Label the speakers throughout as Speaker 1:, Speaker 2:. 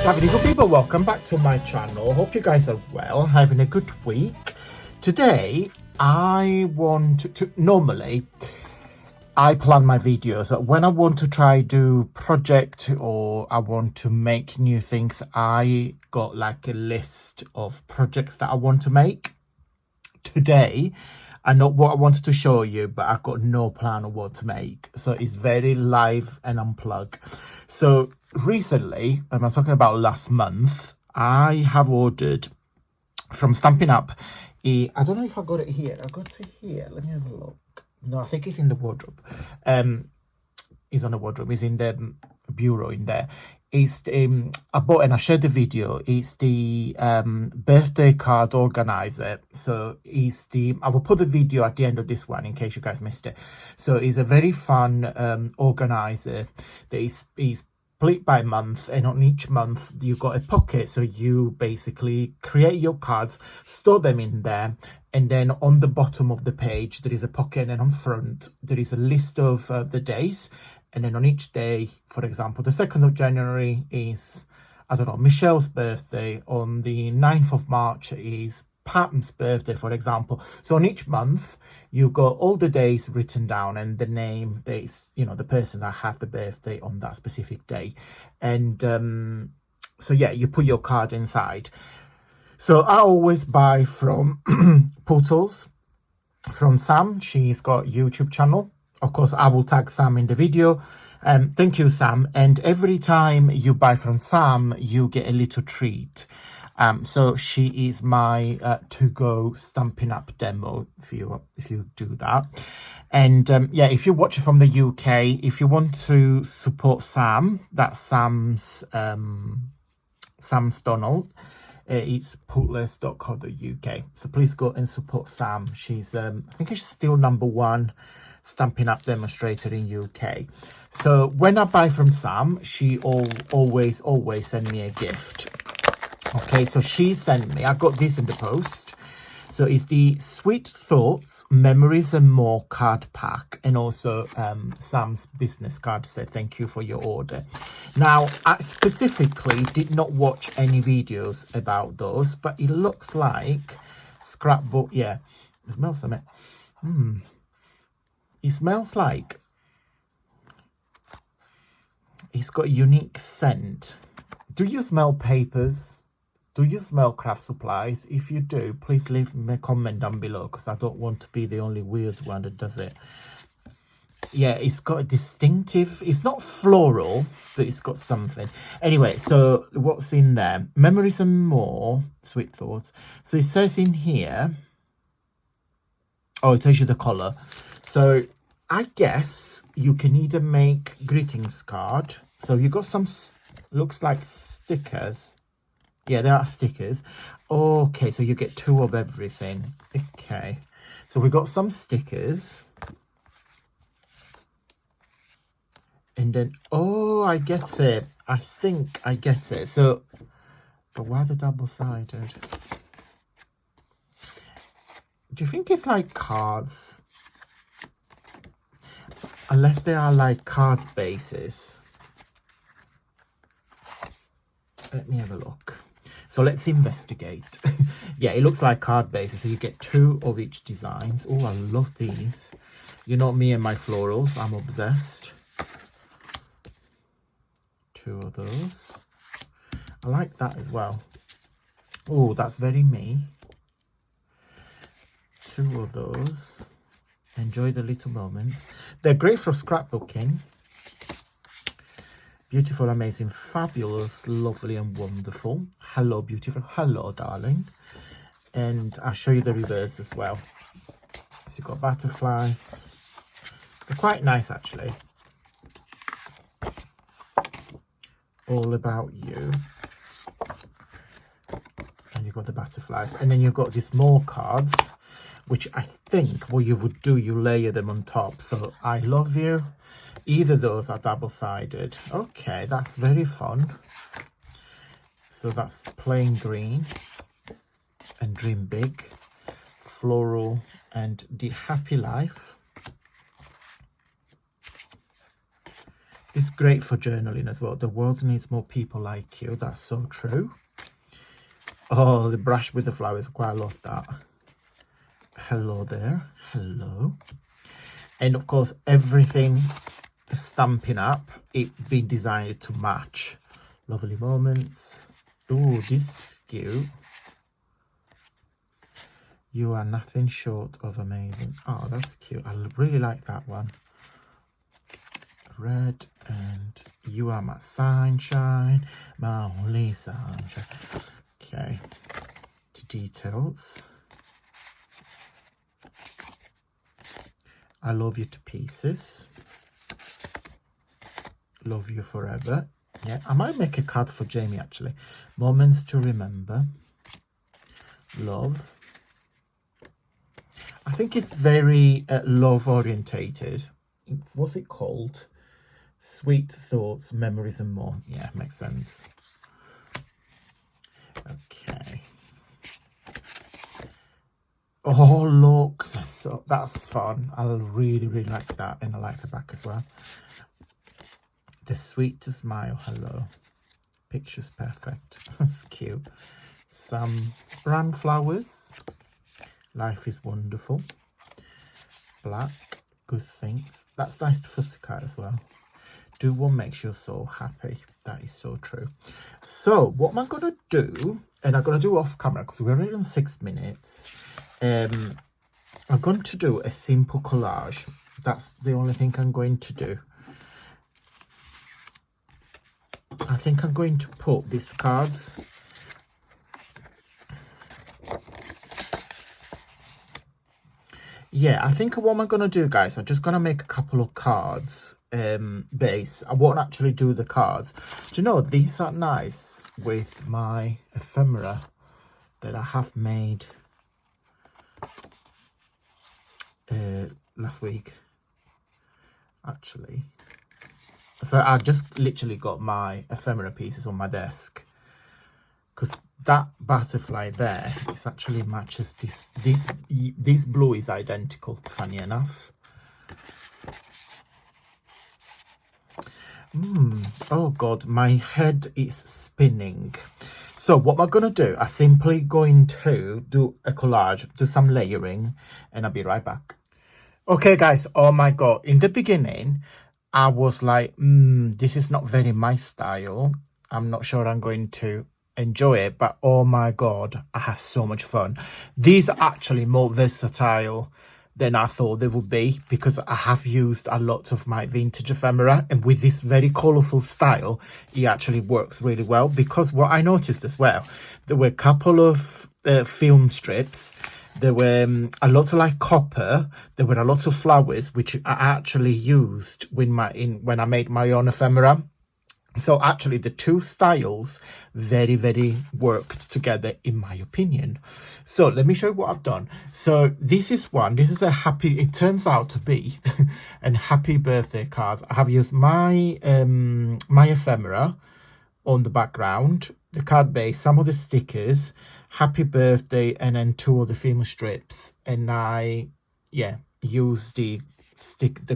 Speaker 1: Lovely good people, welcome back to my channel. Hope you guys are well, having a good week. Today I want to normally I plan my videos when I want to try do project or I want to make new things. I got like a list of projects that I want to make. Today I know what I wanted to show you, but I've got no plan of what to make, so it's very live and unplugged. So recently, I'm talking about last month, I have ordered from Stampin Up I don't know if I got it here. I got it here, let me have a look. No, I think it's in the wardrobe. It's on the wardrobe, it's in the bureau in there. It's I bought and I shared the video. It's the birthday card organizer. So it's I will put the video at the end of this one in case you guys missed it. So it's a very fun organizer that is split by month, and on each month you got a pocket, so you basically create your cards, store them in there, and then on the bottom of the page there is a pocket, and then on front there is a list of the days. And then on each day, for example, the 2nd of January is, I don't know, Michelle's birthday. On the 9th of March is Pam's birthday, for example. So on each month, you got all the days written down and the name, the person that had the birthday on that specific day. And so yeah, you put your card inside. So I always buy from Pootles, from Sam. She's got a YouTube channel. Of course, I will tag Sam in the video. Thank you, Sam. And every time you buy from Sam, you get a little treat. So she is my to-go Stampin' Up demo, if you do that. And yeah, if you watch it from the UK, if you want to support Sam, that's Sam's Donald. It's pootles.co.uk. So please go and support Sam. She's I think she's still #1 Stampin' Up demonstrator in UK. So when I buy from Sam, she always send me a gift. Okay, so she sent me, I got this in the post. So it's the Sweet Thoughts Memories and More card pack, and also Sam's business card said thank you for your order. Now, I specifically did not watch any videos about those, but it looks like Scrapbook. Yeah, it smells a bit. It smells like it's got a unique scent. Do you smell papers? Do you smell craft supplies? If you do, please leave me a comment down below, because I don't want to be the only weird one that does it. Yeah, it's got a distinctive, it's not floral, but it's got something. Anyway, so what's in there? Memories and More, Sweet Thoughts. So it says in here, oh, it tells you the colour. So I guess you can either make greetings card. So you got some, looks like stickers. Yeah, there are stickers. Okay, so you get 2 of everything. Okay, so we got some stickers. And then, oh, I get it. I think I get it. So, but why the double-sided? Do you think it's like cards? Unless they are like cards bases. Let me have a look. So let's investigate. Yeah, it looks like card bases. So you get 2 of each designs. Oh, I love these. You know me and my florals. I'm obsessed. 2 of those. I like that as well. Oh, that's very me. 2 of those. Enjoy the little moments. They're great for scrapbooking. Beautiful, amazing, fabulous, lovely and wonderful. Hello, beautiful. Hello, darling. And I'll show you the reverse as well. So you've got butterflies. They're quite nice, actually. All about you. And you've got the butterflies. And then you've got these more cards, which I think what you would do, you layer them on top. So I love you. Either of those are double-sided. Okay, that's very fun. So that's plain green and dream big, floral, and the happy life. It's great for journaling as well. The world needs more people like you. That's so true. Oh, the brush with the flowers. Quite love that. Hello there. Hello. And of course, everything Stampin' Up, it been designed to match. Lovely moments. Oh, this is cute. You are nothing short of amazing. Oh, that's cute. I really like that one. Red, and you are my sunshine, my only sunshine. Okay, to details. I love you to pieces. Love you forever. Yeah, I might make a card for Jamie actually. Moments to remember. Love. I think it's very love orientated. What's it called? Sweet thoughts, memories and more. Yeah, makes sense. Okay. Oh, look, that's fun. I really like that, and I like the back as well. The sweet to smile. Hello. Picture's perfect. That's cute. Some brand flowers. Life is wonderful. Black. Good things. That's nice to fussy card as well. Do what makes your soul happy. That is so true. So what am I going to do? And I'm going to do off camera because we're already on 6 minutes. I'm going to do a simple collage. That's the only thing I'm going to do. I think I'm going to put these cards. Yeah, I think what I'm going to do, guys, I'm just going to make a couple of cards base. I won't actually do the cards. Do you know, these are nice with my ephemera that I have made last week, actually. So I just literally got my ephemera pieces on my desk, because that butterfly there, it actually matches this blue is identical, funny enough. Oh god, my head is spinning. So what am I going to do? I'm simply going to do a collage, do some layering, and I'll be right back. Okay guys, oh my god, in the beginning I was like, this is not very my style. I'm not sure I'm going to enjoy it, but oh my god, I had so much fun. These are actually more versatile than I thought they would be, because I have used a lot of my vintage ephemera, and with this very colorful style it actually works really well. Because what I noticed as well, there were a couple of film strips, there were a lot of like copper, there were a lot of flowers which I actually used when I made my own ephemera. So actually the two styles very worked together, in my opinion. So let me show you what I've done. So this is a happy, it turns out to be a happy birthday card. I have used my my ephemera on the background, the card base, some of the stickers, happy birthday, and then 2 of the film strips. And I used the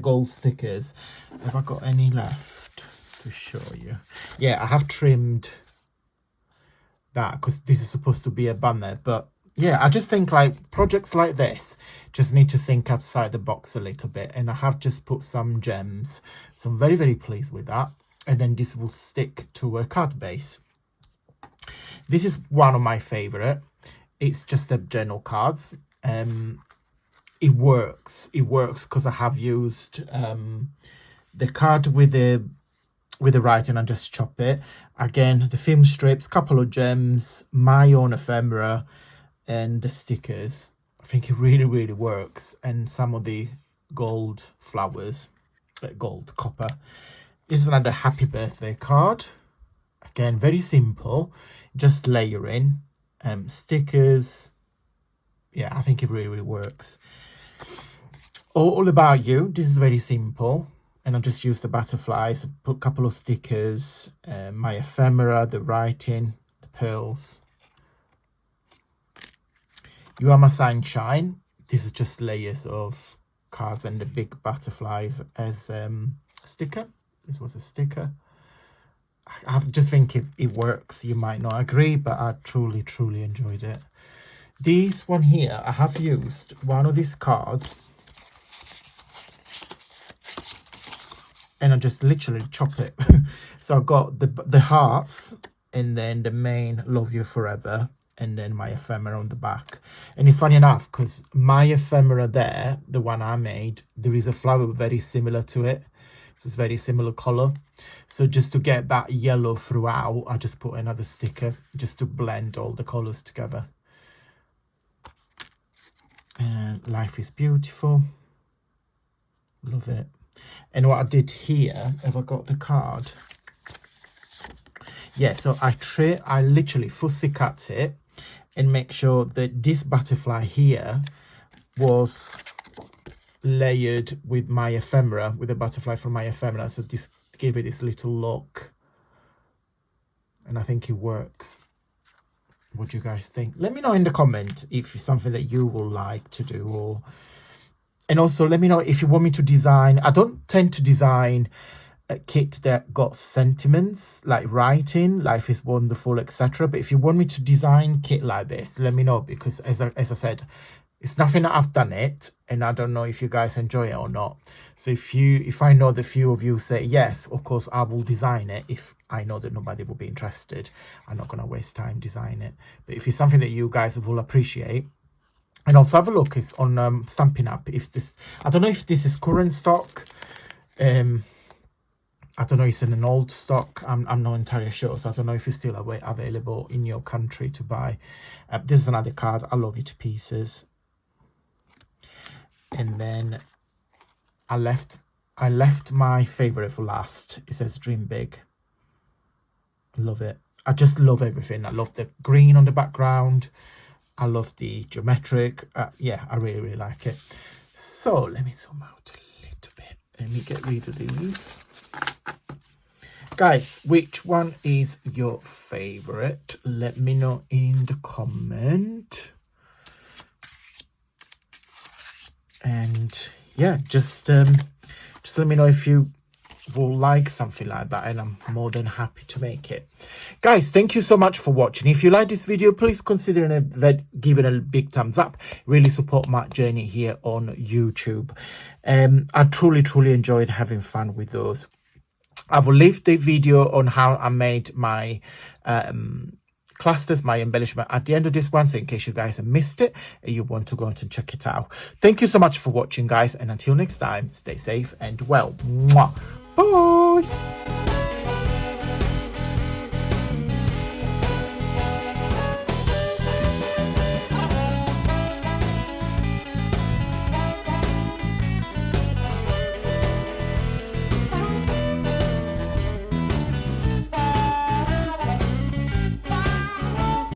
Speaker 1: gold stickers. Have I got any left to show you? Yeah, I have trimmed that because this is supposed to be a banner. But yeah, I just think like projects like this just need to think outside the box a little bit, and I have just put some gems, so I'm very pleased with that. And then this will stick to a card base. This is one of my favorite. It's just a general cards. It works because I have used the card with the writing and just chop it. Again, the film strips, couple of gems, my own ephemera, and the stickers. I think it really works. And some of the gold flowers, gold copper. This is another happy birthday card. Again, very simple, just layering, stickers. Yeah, I think it really works. All about you. This is very simple. And I just use the butterflies, put a couple of stickers, my ephemera, the writing, the pearls. You are my sunshine. This is just layers of cards and the big butterflies as a sticker. This was a sticker. I just think it works. You might not agree, but I truly enjoyed it. This one here, I have used one of these cards and I just literally chop it. So I've got the hearts and then the main love you forever and then my ephemera on the back. And it's funny enough because my ephemera there, the one I made, there is a flower very similar to it. It's very similar color. So just to get that yellow throughout, I just put another sticker just to blend all the colors together. And life is beautiful. Love it. And what I did here, have I got the card? Yeah, so I literally fussy cut it and make sure that this butterfly here was layered with my ephemera, with a butterfly from my ephemera. So this gave it this little look. And I think it works. What do you guys think? Let me know in the comment if it's something that you would like to do, or and also let me know if you want me to design. I don't tend to design a kit that got sentiments like writing, life is wonderful, etc. But if you want me to design kit like this, let me know, because as I said, it's nothing that I've done it and I don't know if you guys enjoy it or not. So if I know the few of you say yes, of course I will design it. If I know that nobody will be interested, I'm not going to waste time designing it. But if it's something that you guys will appreciate, and also have a look, it's on Stampin Up. If this, I don't know if this is current stock. I don't know, it's in an old stock. I'm not entirely sure, so I don't know if it's still available in your country to buy. This is another card. I love you to pieces. And then I left my favorite for last. It says dream big. Love it. I just love everything. I love the green on the background. I love the geometric. Yeah, I really like it. So let me zoom out a little bit. Let me get rid of these. Guys, which one is your favorite? Let me know in the comment. And yeah, just let me know if you will like something like that, and I'm more than happy to make it. Guys, thank you so much for watching. If you like this video, please consider giving a big thumbs up. Really support my journey here on YouTube. I truly enjoyed having fun with those. I will leave the video on how I made my clusters, my embellishment at the end of this one, so in case you guys have missed it and you want to go out and check it out. Thank you so much for watching, guys, and until next time, stay safe and well. Mwah. Bye.